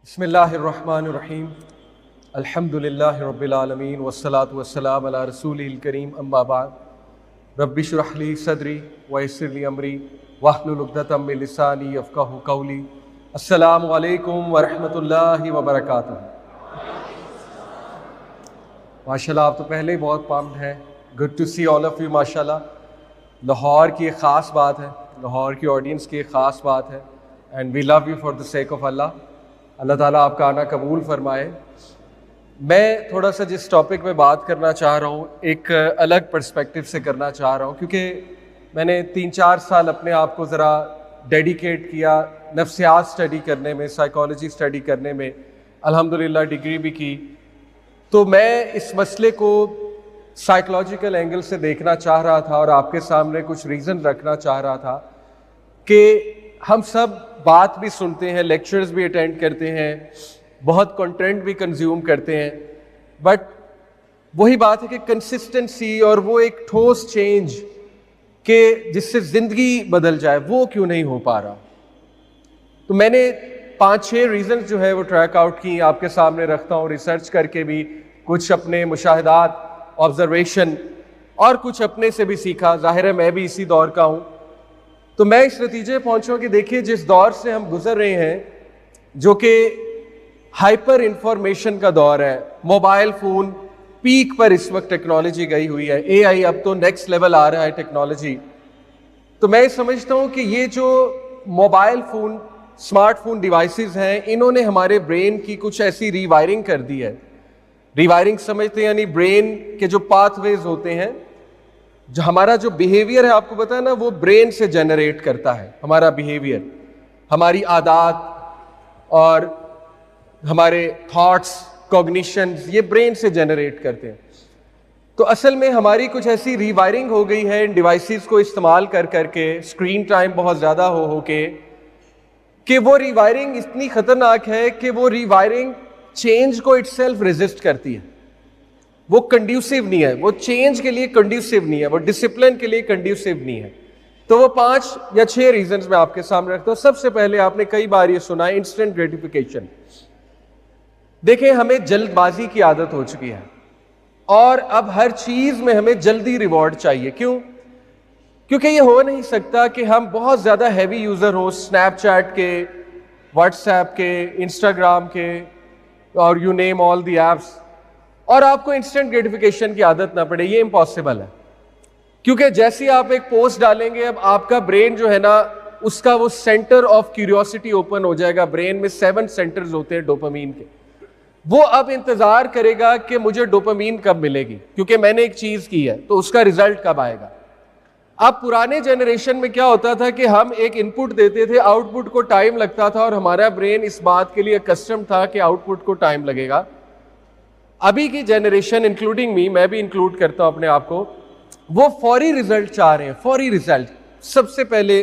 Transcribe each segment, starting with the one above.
बिस्मिल्लाहिर्रहमानिर्रहीम अल्हम्दुलिल्लाहि रब्बिल आलमीन वस्सलातु वस्सलाम अला रसूलिल करीम अम्मा बाद रब्बि इश्रह ली सदरी व यस्सिर ली अमरी वहलुल उक़दतम मिन लिसानी यफ़क़हू क़ौली। अस्सलामु अलैकुम व रहमतुल्लाहि व बरकातुहू। माशाल्लाह आप तो पहले ही बहुत पम्प्ड हैं। Good to see all of you. माशाल्लाह लाहौर की एक ख़ास बात है, लाहौर की ऑडियंस की एक ख़ास बात है and we love you for the sake of Allah. अल्लाह ताला आपका आना कबूल फरमाए। मैं थोड़ा सा जिस टॉपिक में बात करना चाह रहा हूँ एक अलग पर्सपेक्टिव से करना चाह रहा हूँ, क्योंकि मैंने 3-4 साल अपने आप को ज़रा डेडिकेट किया नफ्सियात स्टडी करने में, साइकोलॉजी स्टडी करने में। अल्हम्दुलिल्लाह डिग्री भी की। तो मैं इस मसले को साइकोलॉजिकल एंगल से देखना चाह रहा था और आपके सामने कुछ रीज़न रखना चाह रहा था कि हम सब बात भी सुनते हैं, लेक्चर्स भी अटेंड करते हैं, बहुत कंटेंट भी कंज्यूम करते हैं, बट वही बात है कि कंसिस्टेंसी और वो एक ठोस चेंज के जिससे ज़िंदगी बदल जाए वो क्यों नहीं हो पा रहा। तो मैंने 5-6 रीज़न जो है वो ट्रैक आउट की, आपके सामने रखता हूँ, रिसर्च करके भी, कुछ अपने मुशाहिदात, ऑब्जर्वेशन और कुछ अपने से भी सीखा। जाहिर है मैं भी इसी दौर का हूँ। तो मैं इस नतीजे पहुंचा कि देखिए जिस दौर से हम गुजर रहे हैं, जो कि हाइपर इंफॉर्मेशन का दौर है, मोबाइल फ़ोन पीक पर इस वक्त टेक्नोलॉजी गई हुई है, एआई अब तो नेक्स्ट लेवल आ रहा है टेक्नोलॉजी। तो मैं समझता हूँ कि ये जो मोबाइल फ़ोन, स्मार्टफोन डिवाइसेस हैं, इन्होंने हमारे ब्रेन की कुछ ऐसी रीवायरिंग कर दी है। रीवायरिंग समझते हैं यानी ब्रेन के जो पाथवेज होते हैं, जो हमारा जो बिहेवियर है, आपको पता है ना, वो ब्रेन से जनरेट करता है। हमारा बिहेवियर, हमारी आदत और हमारे थॉट्स, कॉग्निशंस, ये ब्रेन से जनरेट करते हैं। तो असल में हमारी कुछ ऐसी रीवायरिंग हो गई है इन डिवाइसेस को इस्तेमाल कर करके, स्क्रीन टाइम बहुत ज़्यादा हो के, कि वो रीवायरिंग इतनी ख़तरनाक है कि वो रीवायरिंग चेंज को इटसेल्फ रेजिस्ट करती है। वो कंड्यूसिव नहीं है, वो चेंज के लिए कंड्यूसिव नहीं है, वो डिसिप्लिन के लिए कंड्यूसिव नहीं है। तो वो 5 या 6 रीजंस मैं आपके सामने रखता हूँ। सबसे पहले आपने कई बार ये सुना है, इंस्टेंट ग्रेटिफिकेशन। देखें, हमें जल्दबाजी की आदत हो चुकी है और अब हर चीज में हमें जल्दी रिवॉर्ड चाहिए। क्यों? क्योंकि ये हो नहीं सकता कि हम बहुत ज्यादा हैवी यूजर हो स्नैपचैट के, व्हाट्सएप के, इंस्टाग्राम के और you name all the apps, और आपको इंस्टेंट ग्रेटिफिकेशन की आदत ना पड़े। ये इम्पॉसिबल है, क्योंकि जैसे आप एक पोस्ट डालेंगे, अब आपका ब्रेन जो है ना, उसका वो सेंटर ऑफ क्यूरियोसिटी ओपन हो जाएगा। ब्रेन में 7 सेंटर्स होते हैं डोपामीन के। वो अब इंतजार करेगा कि मुझे डोपामीन कब मिलेगी, क्योंकि मैंने एक चीज की है, तो उसका रिजल्ट कब आएगा। अब पुराने जनरेशन में क्या होता था कि हम एक इनपुट देते थे, आउटपुट को टाइम लगता था और हमारा ब्रेन इस बात के लिए कस्टम था कि आउटपुट को टाइम लगेगा। अभी की जनरेशन, इंक्लूडिंग मी, मैं भी इंक्लूड करता हूं अपने आप को, वो फौरी रिजल्ट चाह रहे हैं। फौरी रिजल्ट, सबसे पहले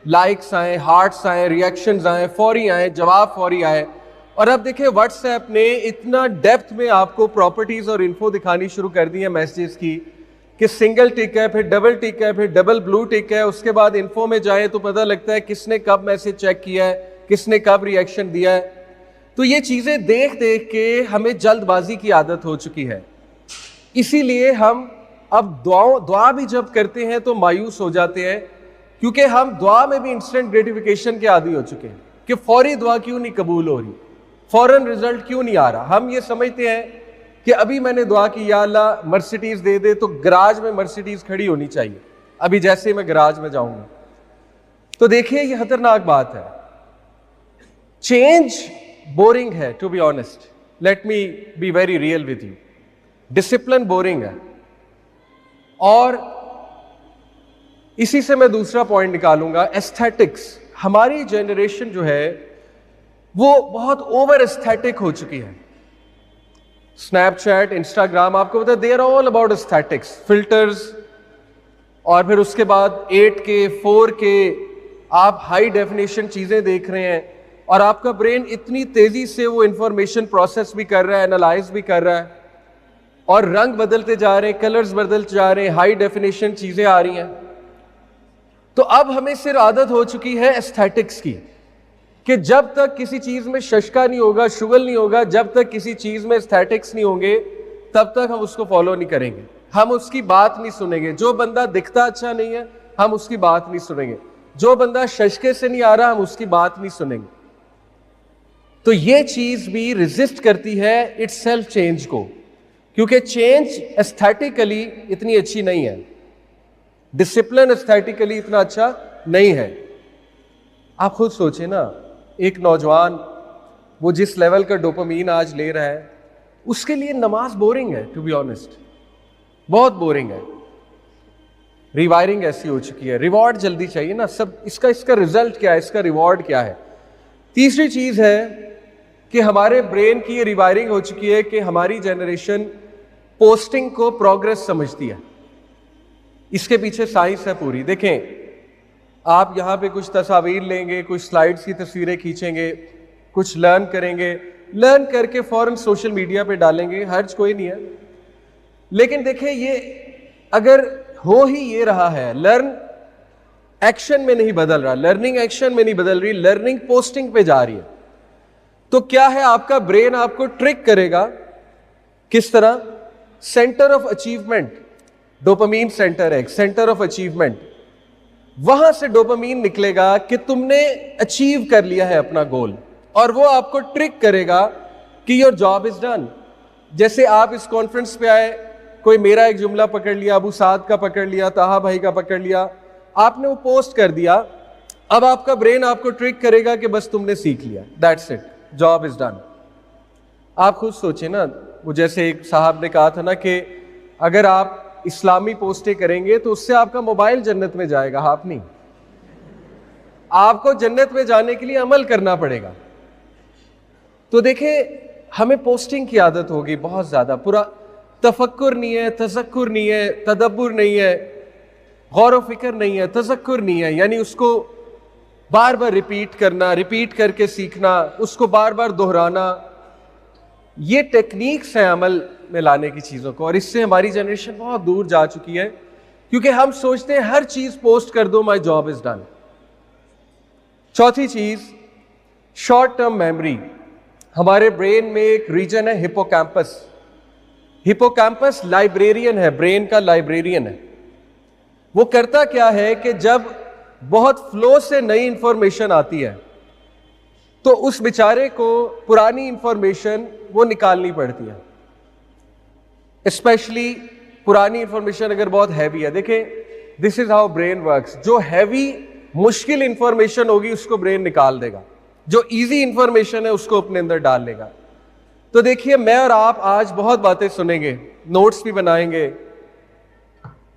लाइक्स आए, हार्ट्स आए, रिएक्शंस आए, फौरी आए, जवाब फौरी आए। और अब देखिए व्हाट्सएप ने इतना डेप्थ में आपको प्रॉपर्टीज और इन्फो दिखानी शुरू कर दी है मैसेजेस की, कि सिंगल टिक है, फिर डबल टिक है, फिर डबल ब्लू टिक है, उसके बाद इन्फो में जाए तो पता लगता है किसने कब मैसेज चेक किया है, किसने कब रिएक्शन दिया है। तो ये चीजें देख देख के हमें जल्दबाजी की आदत हो चुकी है। इसीलिए हम अब दुआ भी जब करते हैं तो मायूस हो जाते हैं, क्योंकि हम दुआ में भी इंस्टेंट ग्रेटिफिकेशन के आदी हो चुके हैं कि फौरी दुआ क्यों नहीं कबूल हो रही, फौरन रिजल्ट क्यों नहीं आ रहा। हम ये समझते हैं कि अभी मैंने दुआ की, या अल्लाह मर्सिडीज दे दे, तो गराज में मर्सिडीज खड़ी होनी चाहिए अभी जैसे ही मैं गराज में जाऊंगा। तो देखिए ये खतरनाक बात है। चेंज बोरिंग है, to be honest, let me be very real with you. Discipline boring है। और इसी से मैं दूसरा पॉइंट निकालूंगा, एस्थेटिक्स। हमारी जनरेशन जो है वो बहुत ओवर एस्थेटिक हो चुकी है। स्नैपचैट, इंस्टाग्राम, आपको पता है, they are all about aesthetics, filters, और फिर उसके बाद 8K 4K आप हाई डेफिनेशन चीजें देख रहे हैं, और आपका ब्रेन इतनी तेजी से वो इंफॉर्मेशन प्रोसेस भी कर रहा है, एनालाइज भी कर रहा है, और रंग बदलते जा रहे हैं, कलर्स बदलते जा रहे हैं, हाई डेफिनेशन चीजें आ रही हैं। तो अब हमें सिर्फ आदत हो चुकी है एस्थेटिक्स की। कि जब तक किसी चीज में शशका नहीं होगा, शुगल नहीं होगा, जब तक किसी चीज में एस्थेटिक्स नहीं होंगे, तब तक हम उसको फॉलो नहीं करेंगे, हम उसकी बात नहीं सुनेंगे। जो बंदा दिखता अच्छा नहीं है, हम उसकी बात नहीं सुनेंगे। जो बंदा शशके से नहीं आ रहा, हम उसकी बात नहीं सुनेंगे। तो ये चीज भी रेजिस्ट करती है इटसेल्फ चेंज को, क्योंकि चेंज एस्थेटिकली इतनी अच्छी नहीं है, डिसिप्लिन एस्थेटिकली इतना अच्छा नहीं है। आप खुद सोचें ना, एक नौजवान वो जिस लेवल का डोपामीन आज ले रहा है, उसके लिए नमाज बोरिंग है, टू बी ऑनेस्ट, बहुत बोरिंग है। रिवायरिंग ऐसी हो चुकी है, रिवॉर्ड जल्दी चाहिए ना सब। इसका रिजल्ट क्या है, इसका रिवॉर्ड क्या है? तीसरी चीज है कि हमारे ब्रेन की ये रिवायरिंग हो चुकी है कि हमारी जनरेशन पोस्टिंग को प्रोग्रेस समझती है। इसके पीछे साइंस है पूरी। देखें, आप यहां पे कुछ तस्वीर लेंगे, कुछ स्लाइड्स की तस्वीरें खींचेंगे, कुछ लर्न करेंगे, लर्न करके फौरन सोशल मीडिया पे डालेंगे, हर्ज कोई नहीं है। लेकिन देखें, ये अगर हो ही ये रहा है, लर्न एक्शन में नहीं बदल रहा, लर्निंग एक्शन में नहीं बदल रही, लर्निंग पोस्टिंग पे जा रही है, तो क्या है, आपका ब्रेन आपको ट्रिक करेगा। किस तरह? Centre of achievement, dopamine centre है एक, सेंटर ऑफ अचीवमेंट, वहां से डोपामीन निकलेगा कि तुमने अचीव कर लिया है अपना गोल, और वो आपको ट्रिक करेगा कि योर जॉब इज डन। जैसे आप इस कॉन्फ्रेंस पे आए, कोई मेरा एक जुमला पकड़ लिया, अबू साद का पकड़ लिया, ताहा भाई का पकड़ लिया, आपने वो पोस्ट कर दिया, अब आपका ब्रेन आपको ट्रिक करेगा कि बस तुमने सीख लिया, that's it, job is done. आप खुद सोचें ना, वो जैसे एक साहब ने कहा था ना कि अगर आप इस्लामी पोस्टें करेंगे तो उससे आपका मोबाइल जन्नत में जाएगा, आप नहीं। आपको जन्नत में जाने के लिए अमल करना पड़ेगा। तो देखिए, हमें पोस्टिंग की आदत होगी बहुत ज्यादा, पूरा तफक्कुर नहीं है, तज़क्कुर नहीं है, तदब्बुर नहीं है, गौर व फिक्र नहीं है, तज़क्कुर नहीं है, यानी उसको बार बार रिपीट करना, रिपीट करके सीखना, उसको बार बार दोहराना, ये टेक्निक्स हैं अमल में लाने की चीज़ों को। और इससे हमारी जनरेशन बहुत दूर जा चुकी है, क्योंकि हम सोचते हैं हर चीज़ पोस्ट कर दो, माई जॉब इज डन। चौथी चीज़, शॉर्ट टर्म मेमोरी। हमारे ब्रेन में एक रीजन है हिपोकैम्पस। हिपोकैम्पस लाइब्रेरियन है, ब्रेन का लाइब्रेरियन है। वो करता क्या है कि जब बहुत फ्लो से नई इंफॉर्मेशन आती है, तो उस बेचारे को पुरानी इंफॉर्मेशन वो निकालनी पड़ती है। स्पेशली पुरानी इंफॉर्मेशन अगर बहुत हैवी है। देखें, this is how brain works. जो हैवी मुश्किल इंफॉर्मेशन होगी उसको ब्रेन निकाल देगा, जो इजी इंफॉर्मेशन है उसको अपने अंदर डाल लेगा। तो देखिए, मैं और आप आज बहुत बातें सुनेंगे, नोट्स भी बनाएंगे,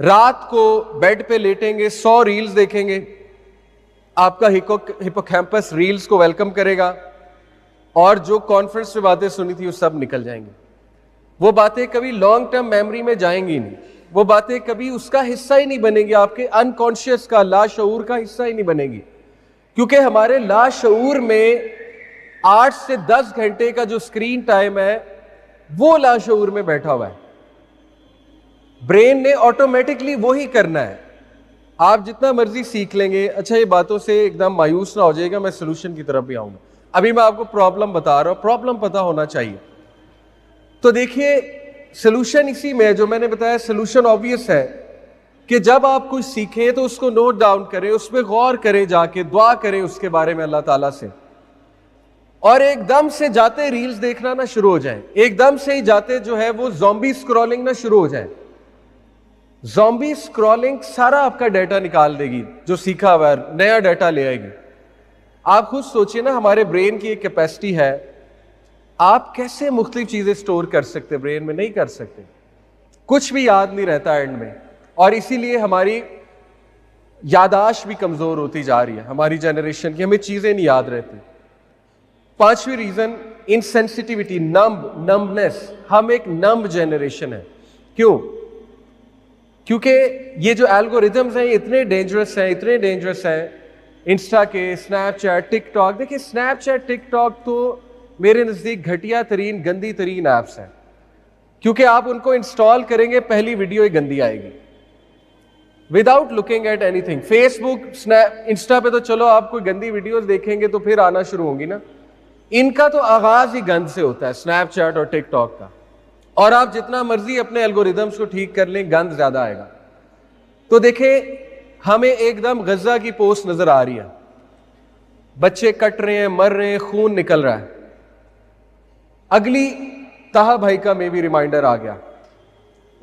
रात को बेड पे लेटेंगे, 100 रील्स देखेंगे, आपका हिपोकैम्पस रील्स को वेलकम करेगा, और जो कॉन्फ्रेंस में बातें सुनी थी वो सब निकल जाएंगी। वो बातें कभी लॉन्ग टर्म मेमोरी में जाएंगी नहीं, वो बातें कभी उसका हिस्सा ही नहीं बनेगी, आपके अनकॉन्शियस का, लाशऊर का हिस्सा ही नहीं बनेगी। क्योंकि हमारे लाशऊर में 8 से 10 घंटे का जो स्क्रीन टाइम है वो लाशऊर में बैठा हुआ है। ब्रेन ने ऑटोमेटिकली वो ही करना है। आप जितना मर्जी सीख लेंगे। अच्छा, ये बातों से एकदम मायूस ना हो जाएगा, मैं सोल्यूशन की तरफ भी आऊंगा। अभी मैं आपको प्रॉब्लम बता रहा हूं, प्रॉब्लम पता होना चाहिए। तो देखिए, सोल्यूशन इसी में है जो मैंने बताया। सोल्यूशन ऑब्वियस है कि जब आप कुछ सीखें तो उसको नोट डाउन करें, उस पर गौर करें, जाके दुआ करें उसके बारे में अल्लाह ताला से, और एकदम से जाते रील्स देखना ना शुरू हो जाए, एकदम से ही जाते जो है वो ज़ॉम्बी स्क्रॉलिंग ना शुरू हो जाए। ज़ॉम्बी स्क्रॉलिंग सारा आपका डाटा निकाल देगी, जो सीखा हुआ है नया डाटा ले आएगी। आप खुद सोचिए ना, हमारे ब्रेन की एक कैपेसिटी है, आप कैसे मुख्तलिफ चीजें स्टोर कर सकते, ब्रेन में नहीं कर सकते, कुछ भी याद नहीं रहता एंड में, और इसीलिए हमारी यादाश्त भी कमजोर होती जा रही है हमारी जनरेशन की, हमें चीजें नहीं याद रहती। पांचवी रीजन, इनसेंसिटिविटी, नम्बनेस। हम एक नम्ब जनरेशन है। क्यों? क्योंकि ये जो एल्गोरिथम्स हैं इतने डेंजरस हैं, इतने डेंजरस हैं, इंस्टा के, स्नैपचैट, टिकटॉक। देखिए, स्नैपचैट, टिकटॉक तो मेरे नज़दीक घटिया तरीन, गंदी तरीन ऐप्स हैं, क्योंकि आप उनको इंस्टॉल करेंगे, पहली वीडियो ही गंदी आएगी। Without looking at anything. Facebook, snap, Insta पे तो चलो आप कोई गंदी वीडियोस देखेंगे तो फिर आना शुरू होंगी ना, इनका तो आगाज ही गंद से होता है, स्नैपचैट और टिकटॉक का। और आप जितना मर्जी अपने एल्गोरिदम्स को ठीक कर लें, गंद ज्यादा आएगा। तो देखें, हमें एकदम गजा की पोस्ट नजर आ रही है, बच्चे कट रहे हैं, मर रहे हैं, खून निकल रहा है। अगली ताहा भाई का मे भी रिमाइंडर आ गया,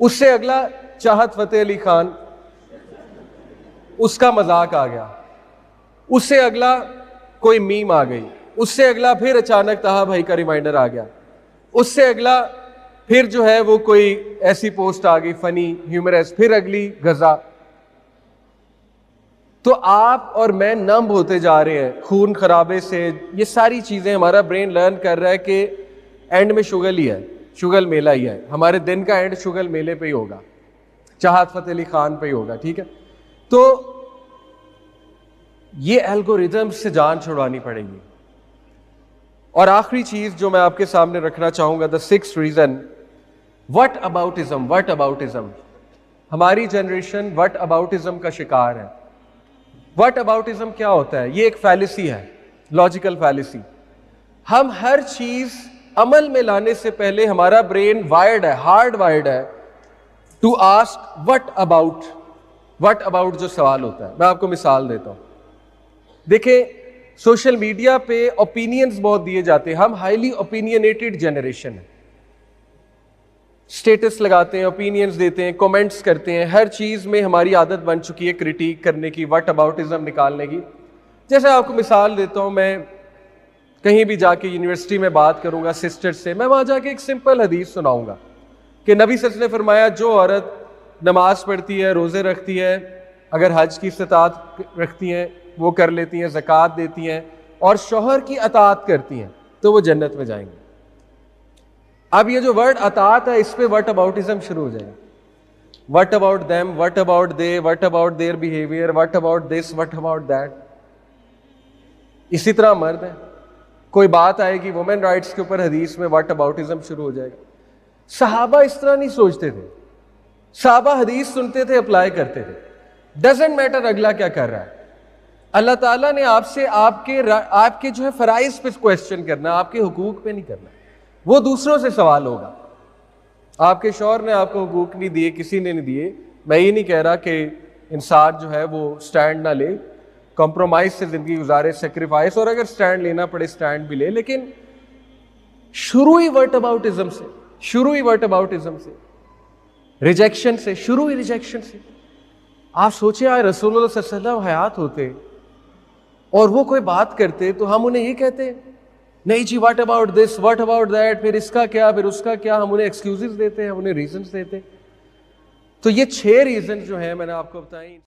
उससे अगला चाहत फतेह अली खान, उसका मजाक आ गया, उससे अगला कोई मीम आ गई, उससे अगला फिर अचानक ताहा भाई का रिमाइंडर आ गया, उससे अगला फिर जो है वो कोई ऐसी पोस्ट आ गई फनी ह्यूमरस, फिर अगली गजा। तो आप और मैं नंब होते जा रहे हैं खून खराबे से। ये सारी चीजें हमारा ब्रेन लर्न कर रहा है कि एंड में शुगल ही है, शुगल मेला ही है, हमारे दिन का एंड शुगल मेले पे ही होगा, चाहत फतेह अली खान पे ही होगा। ठीक है, तो ये एल्गोरिदम से जान छुड़वानी पड़ेगी। और आखिरी चीज जो मैं आपके सामने रखना चाहूंगा, the sixth reason, whataboutism. Whataboutism, हमारी जनरेशन व्हाट अबाउटिज्म का शिकार है। व्हाट अबाउटिज्म क्या होता है? ये एक फैलिसी है, लॉजिकल फैलिसी। हम हर चीज अमल में लाने से पहले हमारा ब्रेन वायर्ड है, हार्ड वायर्ड है to ask what about. What about जो सवाल होता है, मैं आपको मिसाल देता हूं। देखिए, सोशल मीडिया पे ओपिनियंस बहुत दिए जाते हैं, हम हाईली ओपिनियनेटेड जनरेशन है। स्टेटस लगाते हैं, ओपिनियंस देते हैं, कमेंट्स करते हैं, हर चीज में हमारी आदत बन चुकी है क्रिटिक करने की, व्हाट अबाउटिज्म निकालने की। जैसे आपको मिसाल देता हूं, मैं कहीं भी जाके यूनिवर्सिटी में बात करूंगा सिस्टर से, मैं वहां जाके एक सिंपल हदीस सुनाऊंगा कि नबी सल्लल्लाहु अलैहि वसल्लम ने फरमाया, जो औरत नमाज पढ़ती है, रोजे रखती है, अगर हज की इस्तात रखती हैं वो कर लेती हैं, ज़कात देती हैं और शौहर की अतात करती हैं, तो वो जन्नत में जाएंगे। अब ये जो वर्ड अतात है, इस पे व्हाट अबाउटिज्म शुरू हो जाएगा। What about them, what about they, what about their behaviour, what about this, what about that. इसी तरह मर्द है, कोई बात आएगी वुमेन राइट्स के ऊपर, हदीस में व्हाट अबाउटिज्म शुरू हो जाएगा। सहाबा इस तरह नहीं सोचते थे, सहाबा हदीस सुनते थे, अप्लाई करते थे, डजेंट मैटर अगला क्या कर रहा है। अल्लाह ताला ने आपसे आपके जो है फराइज पे क्वेश्चन करना, आपके हुकूक पे नहीं करना, वो दूसरों से सवाल होगा। आपके शौहर ने आपको हुकूक नहीं दिए, किसी ने नहीं दिए। मैं ये नहीं कह रहा कि इंसान जो है वो स्टैंड ना ले, कॉम्प्रोमाइज से जिंदगी गुजारे, सेक्रीफाइस, और अगर स्टैंड लेना पड़े स्टैंड भी ले, लेकिन शुरू ही व्हाट अबाउटिज्म से, शुरू ही व्हाट अबाउटिज्म से, रिजेक्शन से, शुरू ही रिजेक्शन से। आप सोचे यार, रसूलुल्लाह सल्लल्लाहु अलैहि वसल्लम हयात होते और वो कोई बात करते तो हम उन्हें ये कहते नहीं जी what about this, what about that, फिर इसका क्या, फिर उसका क्या, हम उन्हें एक्सक्यूजेस देते हैं, हम उन्हें रीजंस देते। तो ये 6 रीजन जो है मैंने आपको बताई।